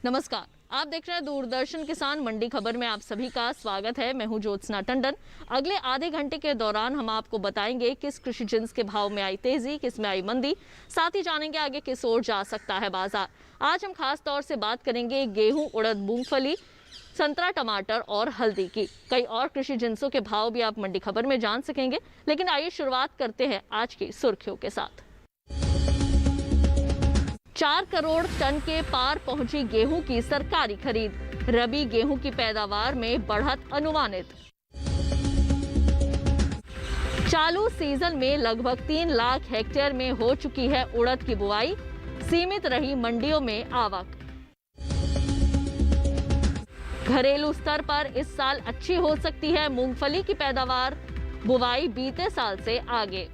नमस्कार, आप देख रहे हैं दूरदर्शन किसान मंडी खबर में आप सभी का स्वागत है। मैं हूं ज्योत्सना टंडन। अगले आधे घंटे के दौरान हम आपको बताएंगे किस कृषि जिन्स के भाव में आई तेजी, किस में आई मंदी, साथ ही जानेंगे आगे किस ओर जा सकता है बाजार। आज हम खास तौर से बात करेंगे गेहूं, उड़द, मूंगफली, संतरा, टमाटर और हल्दी की। कई और कृषि जिन्सों के भाव भी आप मंडी खबर में जान सकेंगे, लेकिन आइए शुरुआत करते हैं आज की सुर्खियों के साथ। 4 करोड़ टन के पार पहुंची गेहूं की सरकारी खरीद, रबी गेहूं की पैदावार में बढ़त अनुमानित। चालू सीजन में लगभग 3 लाख हेक्टेयर में हो चुकी है उड़द की बुआई, सीमित रही मंडियों में आवक। घरेलू स्तर पर इस साल अच्छी हो सकती है मूंगफली की पैदावार, बुवाई बीते साल से आगे।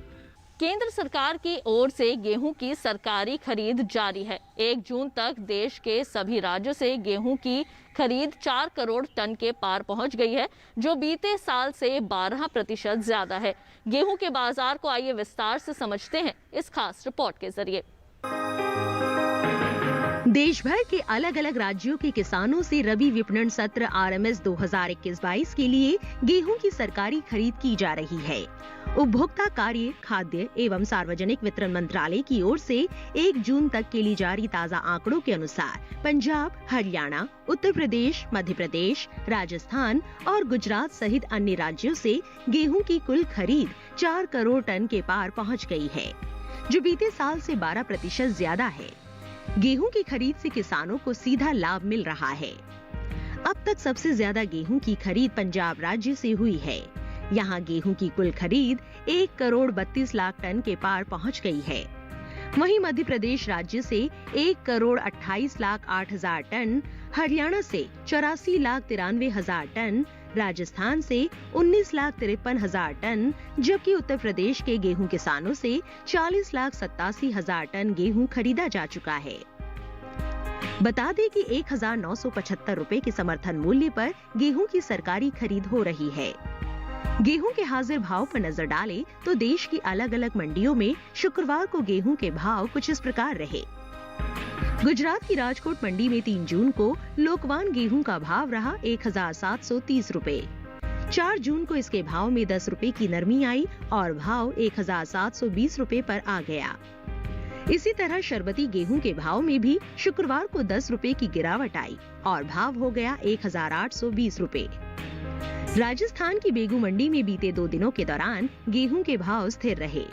केंद्र सरकार की ओर से गेहूं की सरकारी खरीद जारी है। 1 जून तक देश के सभी राज्यों से गेहूं की खरीद 4 करोड़ टन के पार पहुंच गई है, जो बीते साल से 12% ज्यादा है। गेहूं के बाजार को आइए विस्तार से समझते हैं इस खास रिपोर्ट के जरिए। देश भर के अलग अलग राज्यों के किसानों से रबी विपणन सत्र RMS 2021-22 के लिए गेहूं की सरकारी खरीद की जा रही है। उपभोक्ता कार्य, खाद्य एवं सार्वजनिक वितरण मंत्रालय की ओर से 1 जून तक के लिए जारी ताज़ा आंकड़ों के अनुसार पंजाब, हरियाणा, उत्तर प्रदेश, मध्य प्रदेश, राजस्थान और गुजरात सहित अन्य राज्यों से गेहूं की कुल खरीद 4 करोड़ टन के पार पहुँच गयी है, जो बीते साल से 12% ज्यादा है। गेहूं की खरीद से किसानों को सीधा लाभ मिल रहा है। अब तक सबसे ज्यादा गेहूं की खरीद पंजाब राज्य से हुई है। यहां गेहूं की कुल खरीद 1 करोड़ 32 लाख टन के पार पहुंच गई है। वहीं मध्य प्रदेश राज्य से 1 करोड़ 28 लाख 8 हजार टन, हरियाणा से 84 लाख 93 हजार टन, राजस्थान से 19 लाख 53 हजार टन, जबकि उत्तर प्रदेश के गेहूं किसानों से 40 लाख 87 हजार टन गेहूं खरीदा जा चुका है। बता दें कि 1975 रुपए के समर्थन मूल्य पर गेहूं की सरकारी खरीद हो रही है। गेहूं के हाजिर भाव पर नजर डालें तो देश की अलग अलग मंडियों में शुक्रवार को गेहूं के भाव कुछ इस प्रकार रहे। गुजरात की राजकोट मंडी में 3 जून को लोकवान गेहूं का भाव रहा 1730 रुपए। 4 जून को इसके भाव में 10 रुपए की नरमी आई और भाव 1720 रुपए पर आ गया। इसी तरह शरबती गेहूं के भाव में भी शुक्रवार को 10 रुपए की गिरावट आई और भाव हो गया 1820 रुपए। राजस्थान की बेगू मंडी में बीते 2 दिनों के दौरान गेहूं के भाव स्थिर रहे।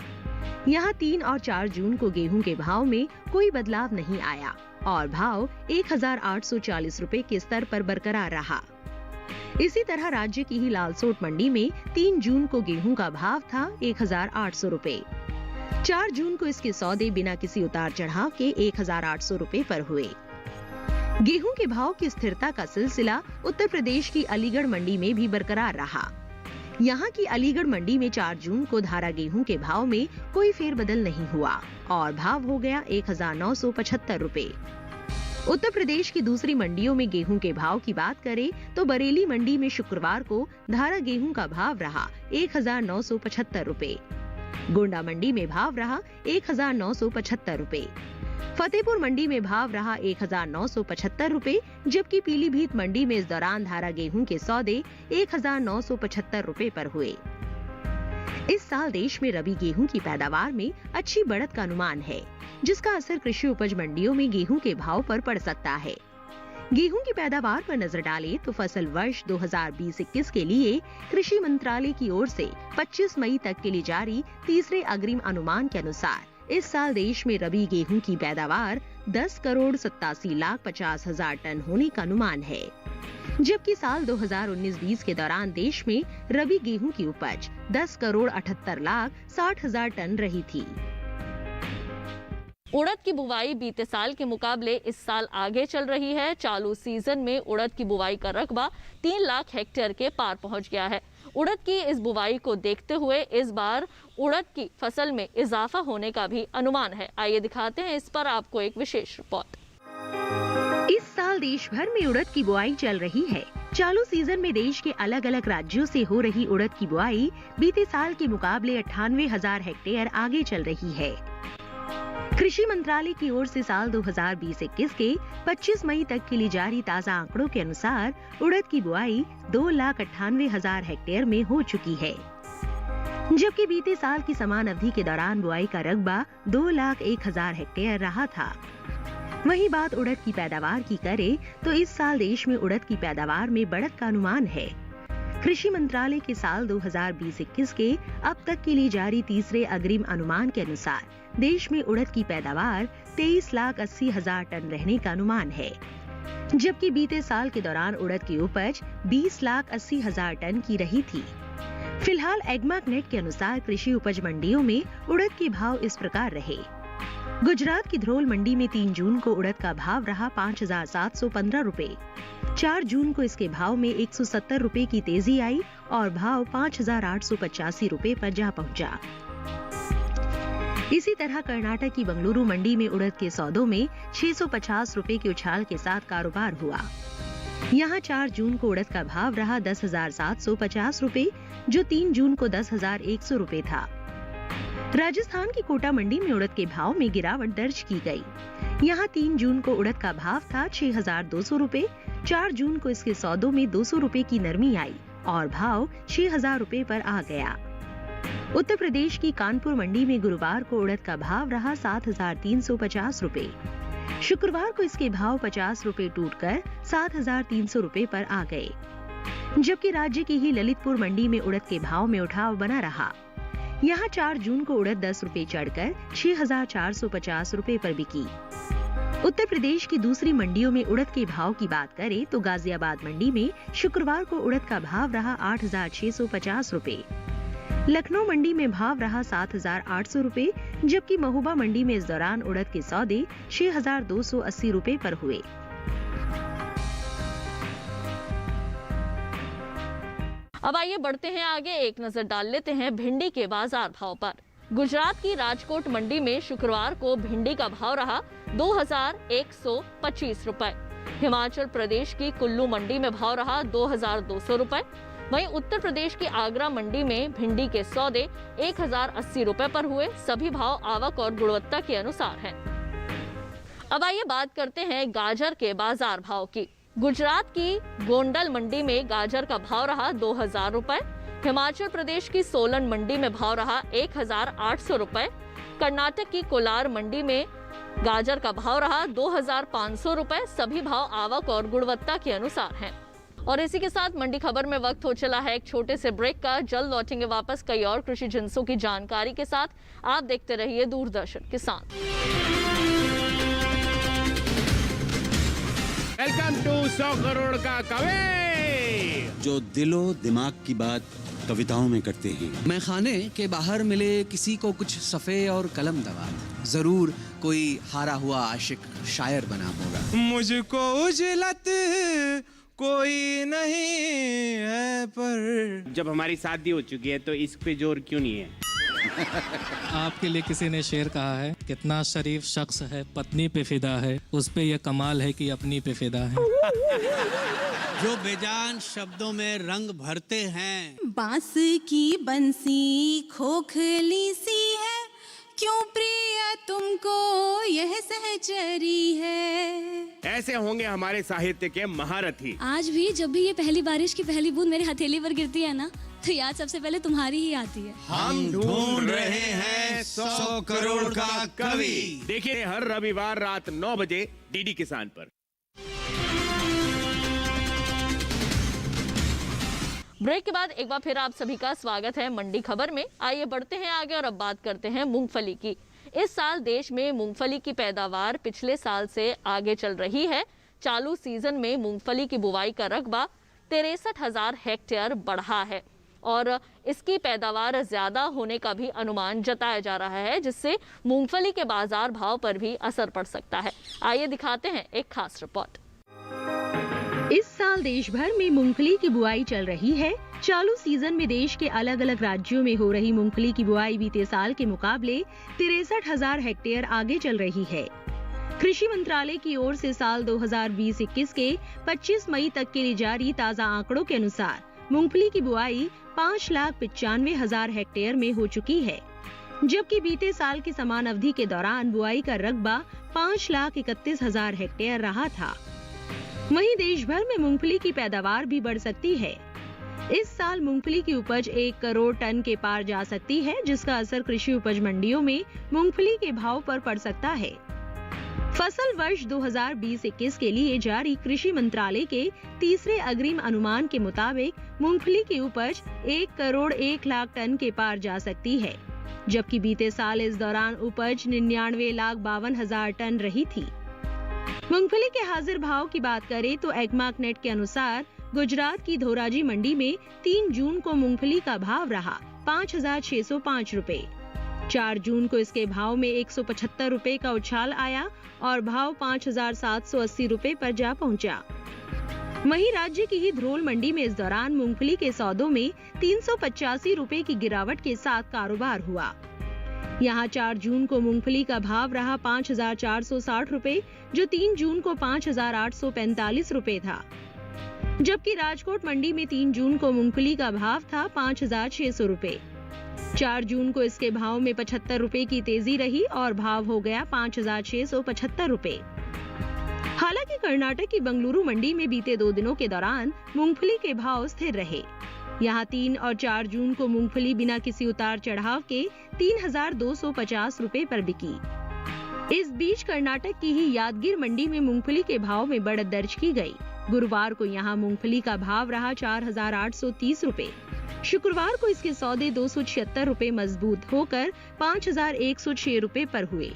यहाँ 3 और 4 जून को गेहूं के भाव में कोई बदलाव नहीं आया और भाव 1840 रुपए के स्तर पर बरकरार रहा। इसी तरह राज्य की ही लालसोट मंडी में 3 जून को गेहूं का भाव था 1800 रुपए। 4 जून को इसके सौदे बिना किसी उतार चढ़ाव के 1800 रुपए पर हुए। गेहूं के भाव की स्थिरता का सिलसिला उत्तर प्रदेश की अलीगढ़ मंडी में भी बरकरार रहा। यहाँ की अलीगढ़ मंडी में 4 जून को धारा गेहूं के भाव में कोई फेरबदल नहीं हुआ और भाव हो गया 1975 रुपए। उत्तर प्रदेश की दूसरी मंडियों में गेहूं के भाव की बात करें तो बरेली मंडी में शुक्रवार को धारा गेहूं का भाव रहा 1975 रुपए। गोंडा मंडी में भाव रहा 1975 रुपए। फतेहपुर मंडी में भाव रहा 1975 रुपए, जबकि पीलीभीत मंडी में इस दौरान धारा गेहूं के सौदे 1975 रुपए पर हुए। इस साल देश में रबी गेहूं की पैदावार में अच्छी बढ़त का अनुमान है, जिसका असर कृषि उपज मंडियों में गेहूं के भाव पर पड़ सकता है। गेहूं की पैदावार पर नजर डालें तो फसल वर्ष 2020-21 के लिए कृषि मंत्रालय की ओर से 25 मई तक के लिए जारी तीसरे अग्रिम अनुमान के अनुसार इस साल देश में रबी गेहूं की पैदावार 10 करोड़ 87 लाख 50 हजार टन होने का अनुमान है, जबकि साल 2019-20 के दौरान देश में रबी गेहूं की उपज 10 करोड़ 78 लाख 60 हजार टन रही थी। उड़द की बुवाई बीते साल के मुकाबले इस साल आगे चल रही है। चालू सीजन में उड़द की बुवाई का रकबा 3 लाख हेक्टेयर के पार पहुंच गया है। उड़द की इस बुवाई को देखते हुए इस बार उड़द की फसल में इजाफा होने का भी अनुमान है। आइए दिखाते हैं इस पर आपको एक विशेष रिपोर्ट। इस साल देश भर में उड़द की बुआई चल रही है। चालू सीजन में देश के अलग अलग राज्यों से हो रही उड़द की बुआई बीते साल के मुकाबले 98,000 हेक्टेयर आगे चल रही है। कृषि मंत्रालय की ओर से साल 2020-21 के 25 मई तक के लिए जारी ताजा आंकड़ों के अनुसार उड़द की बुआई 2,98,000 हेक्टेयर में हो चुकी है, जबकि बीते साल की समान अवधि के दौरान बुआई का रकबा 2,01,000 हेक्टेयर रहा था। वहीं बात उड़द की पैदावार की करें तो इस साल देश में उड़द की पैदावार में बढ़त का अनुमान है। कृषि मंत्रालय के साल 2020-21 के अब तक के लिए जारी तीसरे अग्रिम अनुमान के अनुसार देश में उड़द की पैदावार 23,80,000 टन रहने का अनुमान है, जबकि बीते साल के दौरान उड़द की उपज 20,80,000 टन की रही थी। फिलहाल एग्मार्क नेट के अनुसार कृषि उपज मंडियों में उड़द के भाव इस प्रकार रहे। गुजरात की ध्रोल मंडी में 3 जून को उड़द का भाव रहा 5,715 रुपए। 4 जून को इसके भाव में 170 रुपए की तेजी आई और भाव 5,885 रुपए पर जा पहुंचा। इसी तरह कर्नाटक की बंगलुरु मंडी में उड़द के सौदों में 650 रुपए के उछाल के साथ कारोबार हुआ। यहाँ 4 जून को उड़द का भाव रहा 10,750 रुपए, जो 3 जून को 10,100 रुपए था। राजस्थान की कोटा मंडी में उड़द के भाव में गिरावट दर्ज की गई। यहाँ 3 जून को उड़द का भाव था 6,200 रुपए। 4 जून को इसके सौदों में 200 रुपए की नरमी आई और भाव 6,000 रुपए पर आ गया। उत्तर प्रदेश की कानपुर मंडी में गुरुवार को उड़द का भाव रहा 7,350 रुपए। शुक्रवार को इसके भाव 50 रुपए टूटकर 7,300 रुपए पर आ गए, जबकि राज्य की ही ललितपुर मंडी में उड़द के भाव में उठाव बना रहा। यहाँ 4 जून को उड़द 10 रुपए चढ़कर 6,450 रुपए पर बिकी। उत्तर प्रदेश की दूसरी मंडियों में उड़द के भाव की बात करें तो गाजियाबाद मंडी में शुक्रवार को उड़द का भाव रहा 8,650 रुपए। लखनऊ मंडी में भाव रहा 7,800 रुपए, जबकि महोबा मंडी में इस दौरान उड़द के सौदे 6,280 रुपए पर हुए। अब आइए बढ़ते हैं आगे, एक नजर डाल लेते हैं भिंडी के बाजार भाव पर। गुजरात की राजकोट मंडी में शुक्रवार को भिंडी का भाव रहा 2,125 रुपए। हिमाचल प्रदेश की कुल्लू मंडी में भाव रहा 2,200 रुपए। वहीं उत्तर प्रदेश की आगरा मंडी में भिंडी के सौदे 1,080 रुपए पर हुए। सभी भाव आवक और गुणवत्ता के अनुसार हैं। अब आइए बात करते हैं गाजर के बाजार भाव की। गुजरात की गोंडल मंडी में गाजर का भाव रहा 2,000 रुपए। हिमाचल प्रदेश की सोलन मंडी में भाव रहा 1,800 रुपए। कर्नाटक की कोलार मंडी में गाजर का भाव रहा 2,500 रुपए। सभी भाव आवक और गुणवत्ता के अनुसार हैं। और इसी के साथ मंडी खबर में वक्त हो चला है एक छोटे से ब्रेक का। जल्द लौटेंगे वापस कई और कृषि जिन्सों की जानकारी के साथ। आप देखते रहिए दूरदर्शन किसान। वेलकम टू 100 करोड़ का कवि, जो दिलो दिमाग की बात कविताओं में करते हैं। मैं खाने के बाहर मिले किसी को कुछ सफ़े और कलम दवा, जरूर कोई हारा हुआ आशिक शायर बना होगा। मुझको उजलत कोई नहीं है, पर जब हमारी शादी हो चुकी है तो इस पे जोर क्यों नहीं है? आपके लिए किसी ने शेर कहा है, कितना शरीफ शख्स है पत्नी पे फिदा है, उस पे ये कमाल है कि अपनी पे फिदा है। जो बेजान शब्दों में रंग भरते हैं। बांस की बंसी खोखली सी है, क्यों प्रिय तुमको यह सहचरी है। ऐसे होंगे हमारे साहित्य के महारथी। आज भी जब भी ये पहली बारिश की पहली बूंद मेरी हथेली पर गिरती है ना, तो याद सबसे पहले तुम्हारी ही आती है। हम ढूंढ रहे हैं 100 करोड़ का कवि। देखिए हर रविवार रात 9 बजे डीडी किसान पर। ब्रेक के बाद एक बार फिर आप सभी का स्वागत है मंडी खबर में। आइए बढ़ते हैं आगे और अब बात करते हैं मूंगफली की। इस साल देश में मूंगफली की पैदावार पिछले साल से आगे चल रही है। चालू सीजन में मूंगफली की बुवाई का रकबा 63,000 हेक्टेयर बढ़ा है और इसकी पैदावार ज्यादा होने का भी अनुमान जताया जा रहा है, जिससे मूंगफली के बाजार भाव पर भी असर पड़ सकता है। आइए दिखाते हैं एक खास रिपोर्ट। इस साल देश भर में मूंगफली की बुआई चल रही है। चालू सीजन में देश के अलग अलग राज्यों में हो रही मूंगफली की बुआई बीते साल के मुकाबले 63,000 हेक्टेयर आगे चल रही है। कृषि मंत्रालय की ओर से साल 2020-21 के 25 मई तक के लिए जारी ताजा आंकड़ों के अनुसार मूंगफली की बुआई 5,95,000 हेक्टेयर में हो चुकी है, जबकि बीते साल की समान अवधि के दौरान बुआई का रकबा 5,31,000 हेक्टेयर रहा था। वहीं देश भर में मूंगफली की पैदावार भी बढ़ सकती है। इस साल मूंगफली की उपज 1 करोड़ टन के पार जा सकती है, जिसका असर कृषि उपज मंडियों में मूंगफली के भाव पर पड़ सकता है। फसल वर्ष 2020-21 के लिए जारी कृषि मंत्रालय के तीसरे अग्रिम अनुमान के मुताबिक मूंगफली की उपज 1 करोड़ 1 लाख टन के पार जा सकती है, जबकि बीते साल इस दौरान उपज 99,52,000 टन रही थी। मूंगफली के हाजिर भाव की बात करें तो एग्मार्क नेट के अनुसार गुजरात की धोराजी मंडी में 3 जून को मूंगफली का भाव रहा 5,605 रुपए। 4 जून को इसके भाव में 175 रुपए का उछाल आया और भाव 5,780 रुपए पर जा पहुंचा। वहीं राज्य की ही ध्रोल मंडी में इस दौरान मूंगफली के सौदों में 385 रुपए की गिरावट के साथ कारोबार हुआ। यहां 4 जून को मूंगफली का भाव रहा 5,460 रुपए, जो 3 जून को 5,845 रुपए था। जबकि राजकोट मंडी में 3 जून को मूंगफली का भाव था 5,600 रुपए। 4 जून को इसके भाव में 75 रुपए की तेजी रही और भाव हो गया 5,675 रुपए। हालांकि कर्नाटक की बंगलुरु मंडी में बीते 2 दिनों के दौरान मूंगफली के भाव स्थिर रहे। यहां 3 और 4 जून को मूंगफली बिना किसी उतार चढ़ाव के 3,250 रुपए पर बिकी। इस बीच कर्नाटक की ही यादगीर मंडी में मूंगफली के भाव में बढ़त दर्ज की गई। गुरुवार को यहां मूंगफली का भाव रहा 4,830 रुपए। शुक्रवार को इसके सौदे 276 रुपए मजबूत होकर 5,106 रुपए पर हुए।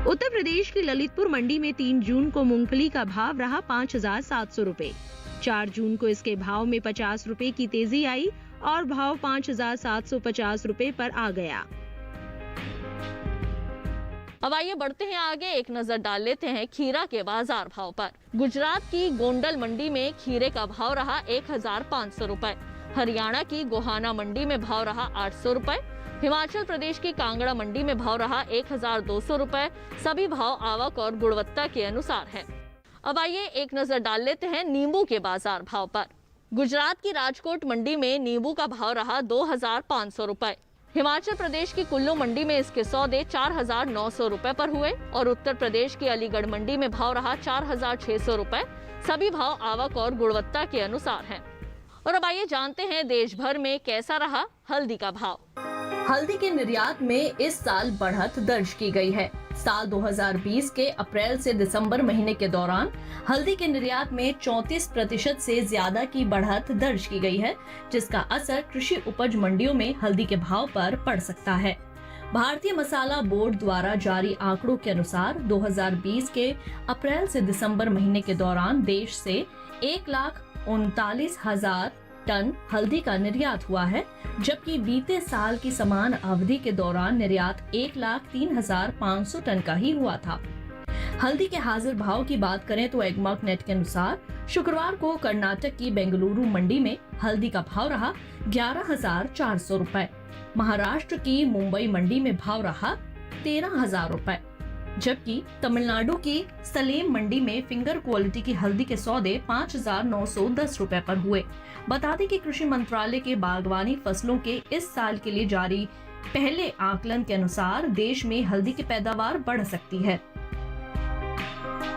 उत्तर प्रदेश की ललितपुर मंडी में 3 जून को मूंगफली का भाव रहा 5,700 रुपए। 4 जून को इसके भाव में 50 रुपए की तेजी आई और भाव 5,750 रुपए पर आ गया। अब आइए बढ़ते हैं आगे, एक नजर डाल लेते हैं खीरा के बाजार भाव पर। गुजरात की गोंडल मंडी में खीरे का भाव रहा 1,500 रुपए। हरियाणा की गोहाना मंडी में भाव रहा 800 रुपए। हिमाचल प्रदेश की कांगड़ा मंडी में भाव रहा 1,200 रुपए। सभी भाव आवक और गुणवत्ता के अनुसार है। अब आइए एक नजर डाल लेते हैं नींबू के बाजार भाव पर। गुजरात की राजकोट मंडी में नींबू का भाव रहा 2,500 रुपए। हिमाचल प्रदेश की कुल्लू मंडी में इसके सौदे 4,900 रुपए पर हुए और उत्तर प्रदेश की अलीगढ़ मंडी में भाव रहा 4,600 रुपए। सभी भाव आवक और गुणवत्ता के अनुसार हैं। और अब आइए जानते हैं देश भर में कैसा रहा हल्दी का भाव। हल्दी के निर्यात में इस साल बढ़त दर्ज की गई है। साल 2020 के अप्रैल से दिसंबर महीने के दौरान हल्दी के निर्यात में 34% से ज्यादा की बढ़त दर्ज की गई है, जिसका असर कृषि उपज मंडियों में हल्दी के भाव पर पड़ सकता है। भारतीय मसाला बोर्ड द्वारा जारी आंकड़ों के अनुसार 2020 के अप्रैल से दिसंबर महीने के दौरान देश से 1,39,000 टन हल्दी का निर्यात हुआ है, जबकि बीते साल की समान अवधि के दौरान निर्यात 1,03,500 टन का ही हुआ था। हल्दी के हाजिर भाव की बात करें तो एग्मार्क नेट के अनुसार शुक्रवार को कर्नाटक की बेंगलुरु मंडी में हल्दी का भाव रहा 11,400 रुपए। महाराष्ट्र की मुंबई मंडी में भाव रहा 13,000 रुपए, जबकि तमिलनाडु की सलेम मंडी में फिंगर क्वालिटी की हल्दी के सौदे 5,910 रुपए पर हुए। बता दें कि कृषि मंत्रालय के बागवानी फसलों के इस साल के लिए जारी पहले आकलन के अनुसार देश में हल्दी की पैदावार बढ़ सकती है।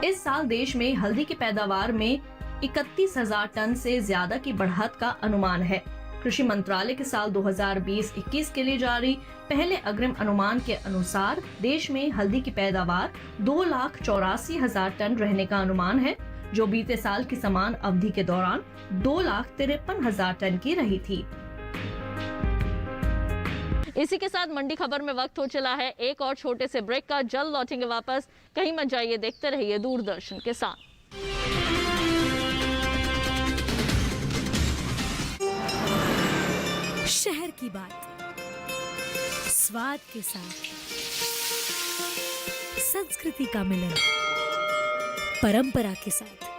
इस साल देश में हल्दी की पैदावार में 31,000 टन से ज्यादा की बढ़त का अनुमान है। कृषि मंत्रालय के साल 2020-21 के लिए जारी पहले अग्रिम अनुमान के अनुसार देश में हल्दी की पैदावार 2,84,000 टन रहने का अनुमान है, जो बीते साल की समान अवधि के दौरान 2,53,000 टन की रही थी। इसी के साथ मंडी खबर में वक्त हो चला है एक और छोटे से ब्रेक का। जल्द लौटेंगे वापस, कहीं मत जाइए, देखते रहिए दूरदर्शन के साथ। शहर की बात स्वाद के साथ, संस्कृति का मिलन परंपरा के साथ।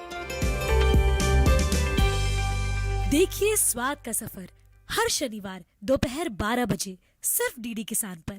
देखिए स्वाद का सफर हर शनिवार दोपहर 12 बजे सिर्फ डीडी किसान पर।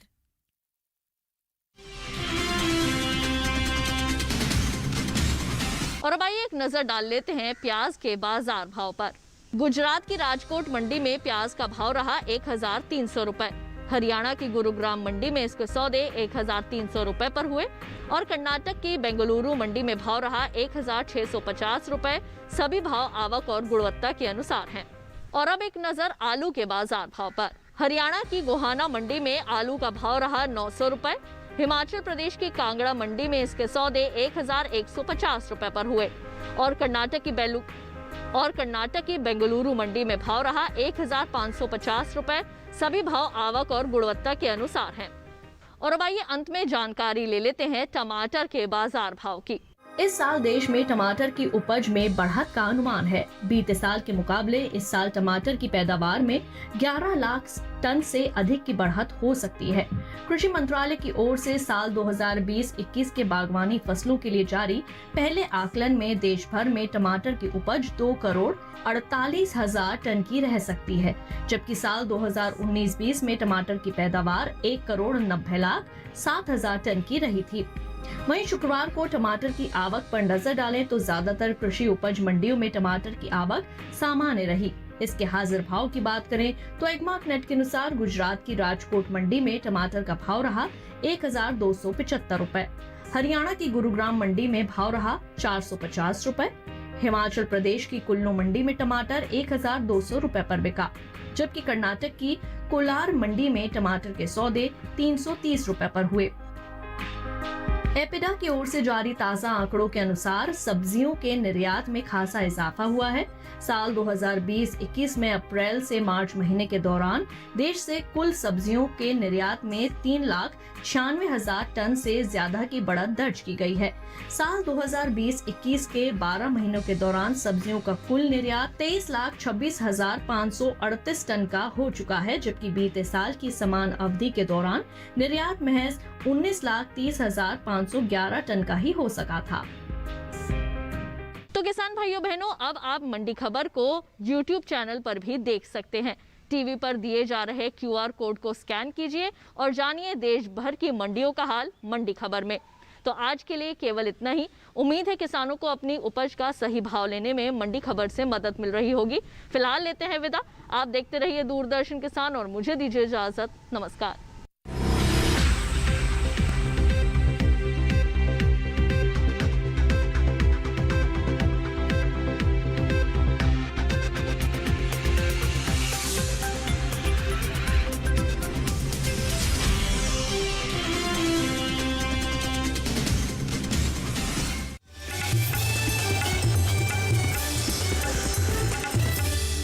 और अब आइए एक नजर डाल लेते हैं प्याज के बाजार भाव पर। गुजरात की राजकोट मंडी में प्याज का भाव रहा 1,300 रुपए। हरियाणा की गुरुग्राम मंडी में इसके सौदे 1300 रुपए पर हुए और कर्नाटक की बेंगलुरु मंडी में भाव रहा 1650 रुपए। सभी भाव आवक और गुणवत्ता के अनुसार हैं। और अब एक नजर आलू के बाजार भाव पर। हरियाणा की गोहाना मंडी में आलू का भाव रहा 900 रुपए। हिमाचल प्रदेश की कांगड़ा मंडी में इसके सौदे 1150 रुपए पर हुए और कर्नाटक की बेंगलुरु मंडी में भाव रहा 1550 रुपए। सभी भाव आवक और गुणवत्ता के अनुसार हैं। और अब आइए अंत में जानकारी ले लेते हैं टमाटर के बाजार भाव की। इस साल देश में टमाटर की उपज में बढ़त का अनुमान है। बीते साल के मुकाबले इस साल टमाटर की पैदावार में 11 लाख टन से अधिक की बढ़त हो सकती है। कृषि मंत्रालय की ओर से साल 2020-21 के बागवानी फसलों के लिए जारी पहले आकलन में देश भर में टमाटर की उपज 2,48,00,000 टन की रह सकती है, जबकि साल 2019-20 में टमाटर की पैदावार 1,90,07,000 टन की रही थी। वहीं शुक्रवार को टमाटर की आवक पर नजर डालें तो ज्यादातर कृषि उपज मंडियों में टमाटर की आवक सामान्य रही। इसके हाजिर भाव की बात करें तो एगमार्क नेट के अनुसार गुजरात की राजकोट मंडी में टमाटर का भाव रहा 1275 रुपए। हरियाणा की गुरुग्राम मंडी में भाव रहा 450 रुपए। हिमाचल प्रदेश की कुल्लू मंडी में टमाटर 1200 रुपए पर बिका, जबकि कर्नाटक की कोलार मंडी में टमाटर के सौदे 330 रुपए पर हुए। एपिडा की ओर से जारी ताजा आंकड़ों के अनुसार सब्जियों के निर्यात में खासा इजाफा हुआ है। साल 2020-21 में अप्रैल से मार्च महीने के दौरान देश से कुल सब्जियों के निर्यात में 3,96,000 टन से ज्यादा की बढ़त दर्ज की गई है। साल 2020-21 के 12 महीनों के दौरान सब्जियों का कुल निर्यात 23,26,538 टन का हो चुका है, जबकि बीते साल की समान अवधि के दौरान निर्यात महज 19,30,511 टन का ही हो सका था। तो किसान भाइयों बहनों, अब आप मंडी खबर को YouTube चैनल पर भी देख सकते हैं। टीवी पर दिए जा रहे QR कोड को स्कैन कीजिए और जानिए देश भर की मंडियों का हाल मंडी खबर में। तो आज के लिए केवल इतना ही। उम्मीद है किसानों को अपनी उपज का सही भाव लेने में मंडी खबर से मदद मिल रही होगी। फिलहाल लेते हैं विदा। आप देखते रहिए दूरदर्शन किसान और मुझे दीजिए इजाजत। नमस्कार।